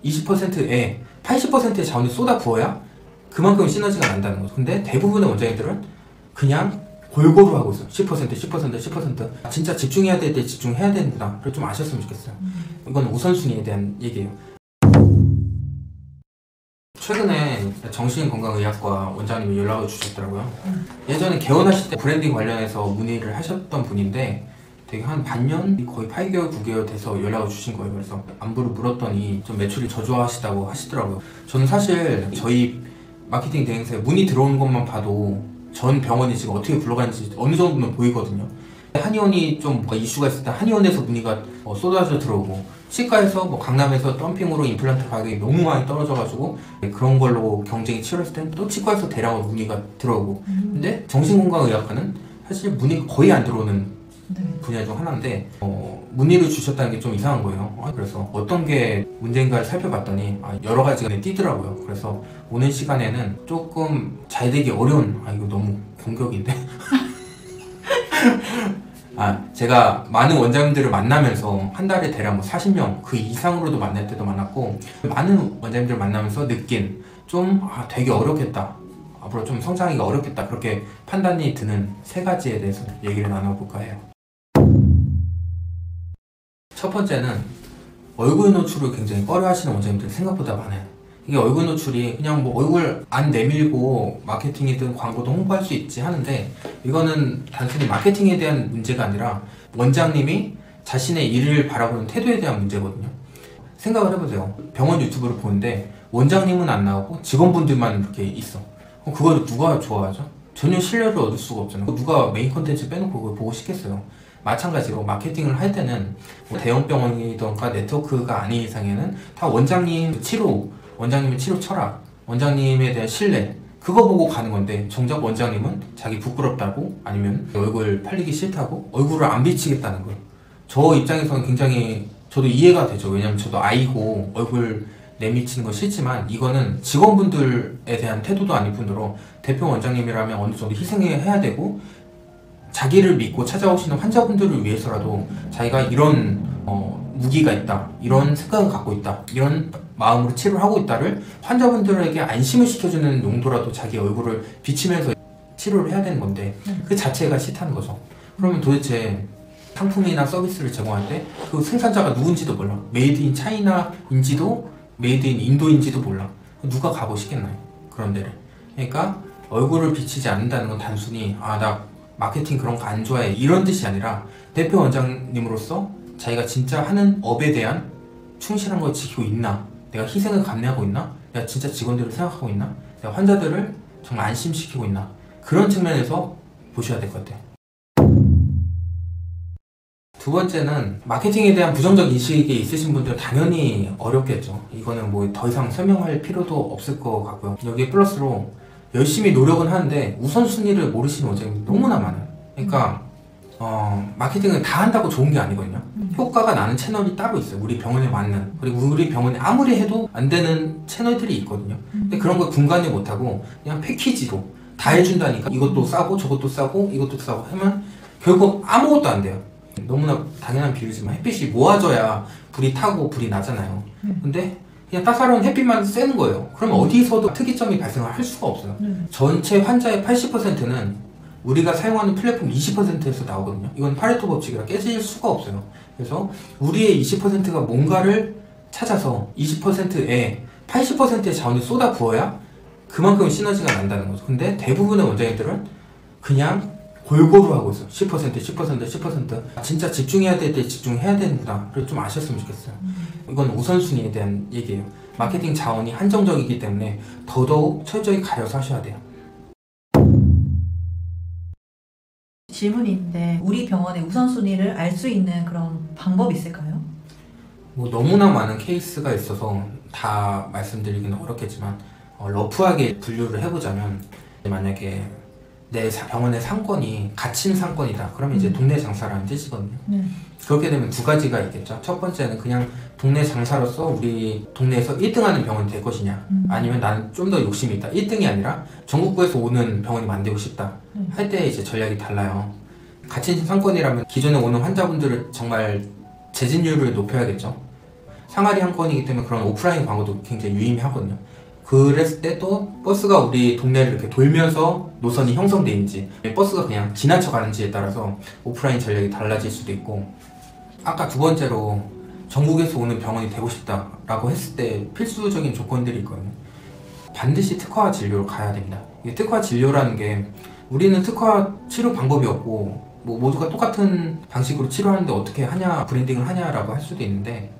20%에 80%의 자원을 쏟아 부어야 그만큼 시너지가 난다는 거죠. 근데 대부분의 원장님들은 그냥 골고루 하고 있어요. 10%, 10%, 10%. 진짜 집중해야 될 때 집중해야 되는구나. 그걸 좀 아셨으면 좋겠어요. 이건 우선순위에 대한 얘기예요. 최근에 정신건강의학과 원장님이 연락을 주셨더라고요. 예전에 개원하실 때 브랜딩 관련해서 문의를 하셨던 분인데 되게 한 반년, 거의 8개월, 9개월 돼서 연락을 주신 거예요. 그래서 안부를 물었더니 좀 매출이 저조하시다고 하시더라고요. 저는 사실 저희 마케팅 대행사에 문의 들어오는 것만 봐도 전 병원이 지금 어떻게 굴러가는지 어느 정도는 보이거든요. 한의원이 좀 뭔가 이슈가 있을 때 한의원에서 문의가 쏟아져 들어오고, 치과에서 뭐 강남에서 덤핑으로 임플란트 가격이 너무 많이 떨어져가지고 그런 걸로 경쟁이 치열했을 땐 또 치과에서 대량으로 문의가 들어오고. 근데 정신건강의학과는 사실 문의가 거의 안 들어오는 분야 중 하나인데 문의를 주셨다는 게 좀 이상한 거예요. 그래서 어떤 게 문제인가를 살펴봤더니 여러 가지가 눈에 띄더라고요. 그래서 오늘 시간에는 조금 잘 되기 어려운, 이거 너무 공격인데 제가 많은 원장님들을 만나면서 한 달에 대략 40명 그 이상으로도 만날 때도 많았고, 많은 원장님들을 만나면서 느낀 좀 되게 어렵겠다, 앞으로 좀 성장하기가 어렵겠다, 그렇게 판단이 드는 3가지에 대해서 얘기를 나눠볼까 해요. 첫 번째는 얼굴 노출을 굉장히 꺼려 하시는 원장님들이 생각보다 많아요. 이게 얼굴 노출이 그냥 뭐 얼굴 안 내밀고 마케팅이든 광고도 홍보할 수 있지 하는데, 이거는 단순히 마케팅에 대한 문제가 아니라 원장님이 자신의 일을 바라보는 태도에 대한 문제거든요. 생각을 해보세요. 병원 유튜브를 보는데 원장님은 안 나오고 직원분들만 이렇게 있어. 그럼 그걸 누가 좋아하죠? 전혀 신뢰를 얻을 수가 없잖아요. 누가 메인 컨텐츠 빼놓고 그걸 보고 싶겠어요. 마찬가지로 마케팅을 할 때는 뭐 대형 병원이던가 네트워크가 아닌 이상에는 다 원장님 치료, 원장님의 치료 철학, 원장님에 대한 신뢰, 그거 보고 가는 건데, 정작 원장님은 자기 부끄럽다고, 아니면 얼굴 팔리기 싫다고 얼굴을 안 비치겠다는 거예요. 저 입장에서는 굉장히 저도 이해가 되죠. 왜냐면 저도 아이고 얼굴 내미치는 거 싫지만, 이거는 직원분들에 대한 태도도 아닐 뿐더러 대표 원장님이라면 어느 정도 희생해야 되고, 자기를 믿고 찾아오시는 환자분들을 위해서라도 자기가 이런 무기가 있다, 이런 생각을 갖고 있다, 이런 마음으로 치료를 하고 있다를 환자분들에게 안심을 시켜주는 용도라도 자기 얼굴을 비치면서 치료를 해야 되는 건데, 그 자체가 싫다는 거죠. 그러면 도대체 상품이나 서비스를 제공할 때 그 생산자가 누군지도 몰라. 메이드 인 차이나인지도 메이드 인 인도인지도 몰라. 누가 가보시겠나요? 그런 데를. 그러니까 얼굴을 비치지 않는다는 건 단순히 나 마케팅 그런 거 안 좋아해, 이런 뜻이 아니라 대표 원장님으로서 자기가 진짜 하는 업에 대한 충실한 걸 지키고 있나, 내가 희생을 감내하고 있나, 내가 진짜 직원들을 생각하고 있나, 내가 환자들을 정말 안심시키고 있나, 그런 측면에서 보셔야 될 것 같아요. 두 번째는 마케팅에 대한 부정적 인식이 있으신 분들은 당연히 어렵겠죠. 이거는 뭐 더 이상 설명할 필요도 없을 것 같고요. 여기에 플러스로 열심히 노력은 하는데 우선순위를 모르시는 원장님이 너무나 많아요. 그러니까 마케팅을 다 한다고 좋은 게 아니거든요. 효과가 나는 채널이 따로 있어요. 우리 병원에 맞는, 그리고 우리 병원에 아무리 해도 안 되는 채널들이 있거든요. 근데 그런 걸 분간을 못하고 그냥 패키지로 다 해준다니까, 이것도 싸고 저것도 싸고 이것도 싸고 하면 결국 아무것도 안 돼요. 너무나 당연한 비유지만 햇빛이 모아져야 불이 타고 불이 나잖아요. 근데 그냥 따사로운 햇빛만 쐬는 거예요. 그러면 어디서도 특이점이 발생을 할 수가 없어요. 전체 환자의 80%는 우리가 사용하는 플랫폼 20%에서 나오거든요. 이건 파레토 법칙이라 깨질 수가 없어요. 그래서 우리의 20%가 뭔가를 찾아서 20%에 80%의 자원을 쏟아 부어야 그만큼 시너지가 난다는 거죠. 근데 대부분의 원장님들은 그냥 골고루 하고 있어요. 10%, 10%, 10%. 진짜 집중해야 될 때 집중해야 되는구나. 그걸 좀 아셨으면 좋겠어요. 이건 우선순위에 대한 얘기예요. 마케팅 자원이 한정적이기 때문에 더더욱 철저히 가려서 하셔야 돼요. 질문인데, 우리 병원의 우선순위를 알 수 있는 그런 방법이 있을까요? 뭐 너무나 많은 케이스가 있어서 다 말씀드리기는 어렵겠지만 러프하게 분류를 해보자면, 만약에 내 병원의 상권이 갇힌 상권이다, 그러면 이제 동네 장사라는 뜻이거든요. 그렇게 되면 2가지가 있겠죠. 첫 번째는 그냥 동네 장사로서 우리 동네에서 1등하는 병원이 될 것이냐, 아니면 나는 좀 더 욕심이 있다, 1등이 아니라 전국구에서 오는 병원이 만들고 싶다 할 때 이제 전략이 달라요. 갇힌 상권이라면 기존에 오는 환자분들을 정말 재진율을 높여야겠죠. 상하리 한 건이기 때문에 그런 오프라인 광고도 굉장히 유의미하거든요. 그랬을 때 또 버스가 우리 동네를 이렇게 돌면서 노선이 형성되는지, 버스가 그냥 지나쳐 가는지에 따라서 오프라인 전략이 달라질 수도 있고, 아까 두 번째로 전국에서 오는 병원이 되고 싶다라고 했을 때 필수적인 조건들이 있거든요. 반드시 특화 진료를 가야 됩니다. 이게 특화 진료라는 게, 우리는 특화 치료 방법이 없고 뭐 모두가 똑같은 방식으로 치료하는데 어떻게 하냐, 브랜딩을 하냐라고 할 수도 있는데,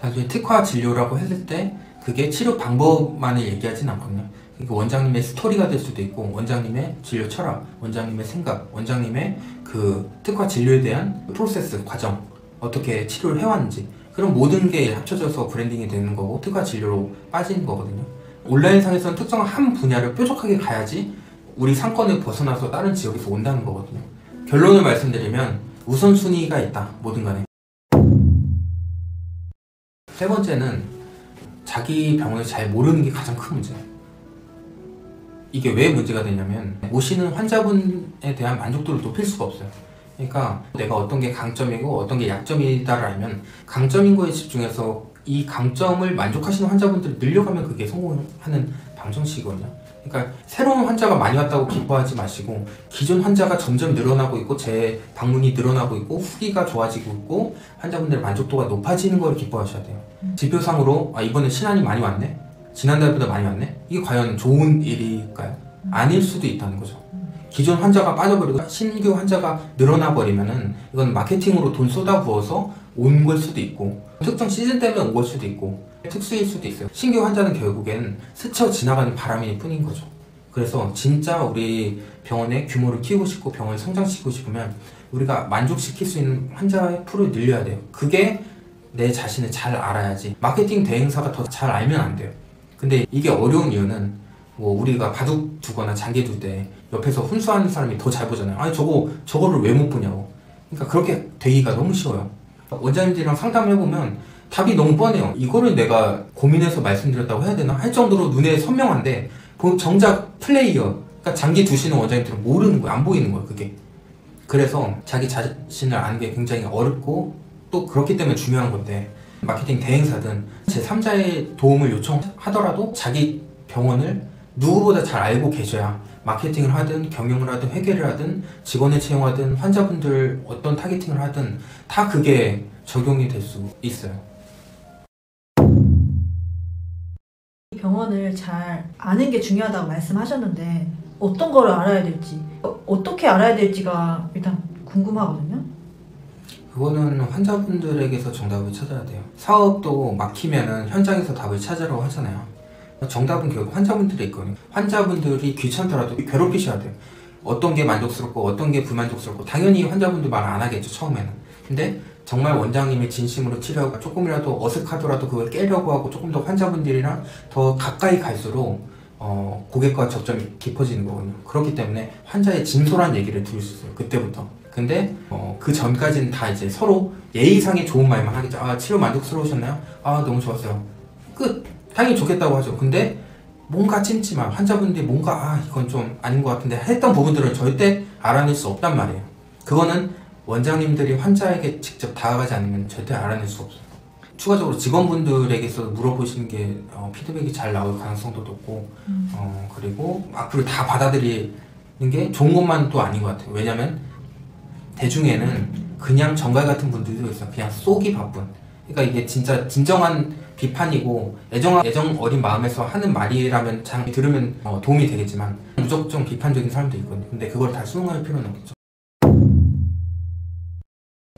단순히 특화 진료라고 했을 때 그게 치료 방법만을 얘기하진 않거든요. 그러니까 원장님의 스토리가 될 수도 있고, 원장님의 진료 철학, 원장님의 생각, 원장님의 그 특화 진료에 대한 프로세스, 과정, 어떻게 치료를 해왔는지, 그런 모든 게 합쳐져서 브랜딩이 되는 거고 특화 진료로 빠지는 거거든요. 온라인상에서는 특정한 한 분야를 뾰족하게 가야지 우리 상권을 벗어나서 다른 지역에서 온다는 거거든요. 결론을 말씀드리면 우선순위가 있다, 뭐든 간에. 세 번째는 자기 병원을 잘 모르는 게 가장 큰 문제예요. 이게 왜 문제가 되냐면, 오시는 환자분에 대한 만족도를 높일 수가 없어요. 그러니까 내가 어떤 게 강점이고 어떤 게 약점이다를 알면 강점인 거에 집중해서 이 강점을 만족하시는 환자분들을 늘려가면 그게 성공하는 방정식이거든요. 그러니까 새로운 환자가 많이 왔다고 기뻐하지 마시고, 기존 환자가 점점 늘어나고 있고 재방문이 늘어나고 있고 후기가 좋아지고 있고 환자분들의 만족도가 높아지는 걸 기뻐하셔야 돼요. 지표상으로 이번에 신안이 많이 왔네? 지난달보다 많이 왔네? 이게 과연 좋은 일일까요? 아닐 수도 있다는 거죠. 기존 환자가 빠져버리고 신규 환자가 늘어나 버리면은 이건 마케팅으로 돈 쏟아부어서 온 걸 수도 있고, 특정 시즌 때문에 온 걸 수도 있고, 특수일 수도 있어요. 신규 환자는 결국엔 스쳐 지나가는 바람일 뿐인 거죠. 그래서 진짜 우리 병원의 규모를 키우고 싶고 병원을 성장시키고 싶으면 우리가 만족시킬 수 있는 환자의 풀을 늘려야 돼요. 그게 내 자신을 잘 알아야지. 마케팅 대행사가 더 잘 알면 안 돼요. 근데 이게 어려운 이유는, 뭐 우리가 바둑 두거나 장기 둘 때 옆에서 훈수하는 사람이 더 잘 보잖아요. 아니 저거를 왜 못 보냐고. 그러니까 그렇게 되기가 너무 쉬워요. 원장님들이랑 상담해보면 답이 너무 뻔해요. 이거를 내가 고민해서 말씀드렸다고 해야 되나 할 정도로 눈에 선명한데, 정작 플레이어, 그러니까 장기 두시는 원장님들은 모르는 거예요. 안 보이는 거예요, 그게. 그래서 자기 자신을 아는 게 굉장히 어렵고 또 그렇기 때문에 중요한 건데, 마케팅 대행사든 제3자의 도움을 요청하더라도 자기 병원을 누구보다 잘 알고 계셔야 마케팅을 하든 경영을 하든 회계를 하든 직원을 채용하든 환자분들 어떤 타겟팅을 하든 다 그게 적용이 될 수 있어요. 병원을 잘 아는 게 중요하다고 말씀하셨는데, 어떤 거를 알아야 될지, 어떻게 알아야 될지가 일단 궁금하거든요. 그거는 환자분들에게서 정답을 찾아야 돼요. 사업도 막히면은 현장에서 답을 찾으라고 하잖아요. 정답은 결국 환자분들에 있거든요. 환자분들이 귀찮더라도 괴롭히셔야 돼요. 어떤 게 만족스럽고 어떤 게 불만족스럽고, 당연히 환자분들 말 안 하겠죠, 처음에는. 근데 정말 원장님이 진심으로 치료하고 조금이라도 어색하더라도 그걸 깨려고 하고 조금 더 환자분들이랑 더 가까이 갈수록 고객과 접점이 깊어지는 거거든요. 그렇기 때문에 환자의 진솔한 얘기를 들을 수 있어요, 그때부터. 근데 그 전까지는 다 이제 서로 예의상의 좋은 말만 하겠죠. 치료 만족스러우셨나요? 너무 좋았어요. 끝! 당연히 좋겠다고 하죠. 근데 뭔가 찜찜한, 환자분들이 뭔가 이건 좀 아닌 것 같은데 했던 부분들은 절대 알아낼 수 없단 말이에요. 그거는 원장님들이 환자에게 직접 다가가지 않으면 절대 알아낼 수 없어요. 추가적으로 직원분들에게서 물어보시는 게 피드백이 잘 나올 가능성도 높고, 그리고 앞으로 다 받아들이는 게 좋은 것만 또 아닌 것 같아요. 왜냐면 대중에는 그냥 정갈 같은 분들도 있어요. 그냥 쏘기 바쁜. 그러니까 이게 진짜 진정한 비판이고 애정 어린 마음에서 하는 말이라면 들으면 도움이 되겠지만, 무조건 비판적인 사람도 있거든요. 근데 그걸 다 수긍할 필요는 없죠.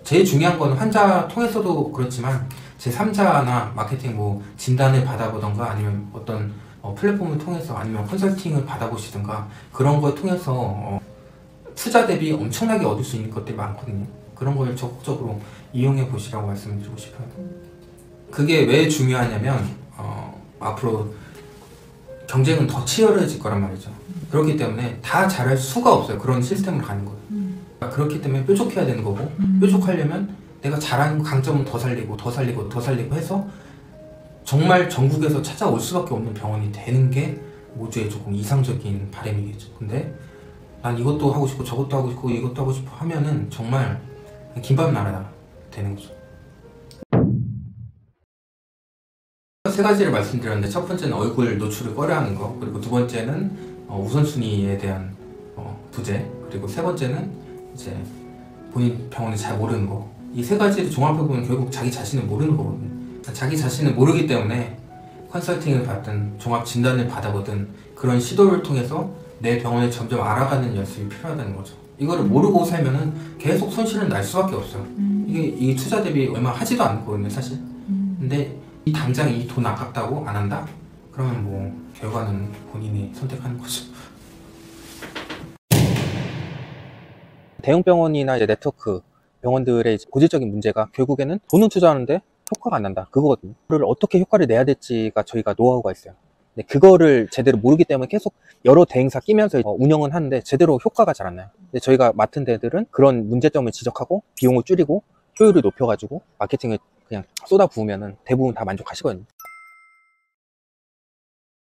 제일 중요한 건 환자 통해서도 그렇지만 제3자나 마케팅 진단을 받아보던가 아니면 어떤 플랫폼을 통해서 아니면 컨설팅을 받아보시던가 그런 걸 통해서 투자 대비 엄청나게 얻을 수 있는 것들이 많거든요. 그런 걸 적극적으로 이용해 보시라고 말씀드리고 싶어요. 그게 왜 중요하냐면 앞으로 경쟁은 더 치열해질 거란 말이죠. 그렇기 때문에 다 잘할 수가 없어요. 그런 시스템으로 가는 거예요. 그렇기 때문에 뾰족해야 되는 거고, 뾰족하려면 내가 잘하는 강점은 더 살리고 더 살리고 더 살리고 해서 정말 전국에서 찾아올 수밖에 없는 병원이 되는 게 모두의 조금 이상적인 바람이겠죠. 근데 난 이것도 하고 싶고 저것도 하고 싶고 이것도 하고 싶어 하면은 정말 김밥 나라가 되는 거죠. 세 가지를 말씀드렸는데 첫 번째는 얼굴 노출을 꺼려하는 거, 그리고 두 번째는 우선순위에 대한 부재, 그리고 세 번째는 이제 본인 병원을 잘 모르는 거. 이 세 가지를 종합해보면 결국 자기 자신을 모르는 거거든요. 자기 자신을 모르기 때문에 컨설팅을 받든 종합 진단을 받아보든 그런 시도를 통해서 내 병원을 점점 알아가는 연습이 필요하다는 거죠. 이거를 모르고 살면은 계속 손실은 날 수밖에 없어요. 이게 투자 대비 얼마 하지도 않거든요, 사실. 근데 이 당장 이 돈 아깝다고 안 한다? 그러면 뭐 결과는 본인이 선택하는 거죠. 대형 병원이나 이제 네트워크 병원들의 이제 고질적인 문제가 결국에는 돈은 투자하는데 효과가 안 난다, 그거거든요. 그걸 어떻게 효과를 내야 될지가 저희가 노하우가 있어요. 근데 그거를 제대로 모르기 때문에 계속 여러 대행사 끼면서 운영은 하는데 제대로 효과가 잘 안 나요. 근데 저희가 맡은 데들은 그런 문제점을 지적하고 비용을 줄이고 효율을 높여가지고 마케팅을 그냥 쏟아 부으면은 대부분 다 만족하시거든요.